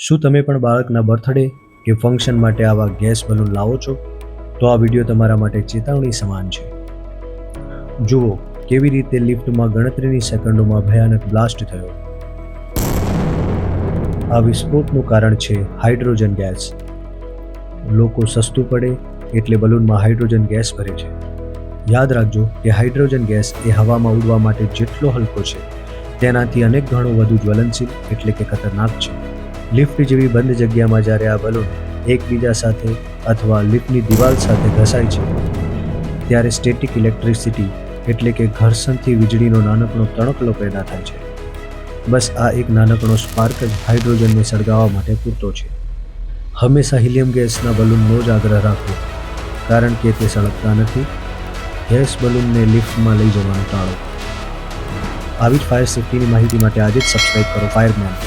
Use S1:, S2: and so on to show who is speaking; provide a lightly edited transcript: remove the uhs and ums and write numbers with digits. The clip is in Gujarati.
S1: શું તમે પણ બાળકના બર્થડે કે ફંક્શન માટે આવા ગેસ બલૂન લાવો છો? તો આ વિડીયો તમારા માટે ચેતવણી સમાન છે. જુઓ કેવી રીતે લિફ્ટમાં ગણતરીની સેકન્ડોમાં ભયાનક બ્લાસ્ટ થયો. આ વિસ્ફોટનું કારણ છે હાઇડ્રોજન ગેસ. લોકો સસ્તું પડે એટલે બલૂનમાં હાઇડ્રોજન ગેસ ભરે છે. યાદ રાખજો કે હાઇડ્રોજન ગેસ એ હવામાં ઉડવા માટે જેટલો હલકો છે તેનાથી અનેક ગણો વધુ જ્વલનશીલ એટલે કે ખતરનાક છે. લિફ્ટ જેવી બંધ જગ્યામાં જ્યારે આ બલૂન એકબીજા સાથે અથવા લિફ્ટની દિવાલ સાથે ઘસાય છે ત્યારે સ્ટેટિક ઇલેક્ટ્રિસિટી એટલે કે ઘર્ષણથી વીજળીનો નાનકડો તણખલો પેદા થાય છે. બસ આ એક નાનકડો સ્પાર્ક જ હાઇડ્રોજનને સળગાવવા માટે પૂરતો છે. હંમેશા હિલિયમ ગેસના બલૂનનો જ આગ્રહ રાખવો, કારણ કે તે સળગતા નથી. ગેસ બલૂનને લિફ્ટમાં લઈ જવાનું ટાળો. આવી જ ફાયર સેફ્ટીની માહિતી માટે આજે જ સબસ્ક્રાઇબ કરો ફાયરમેન.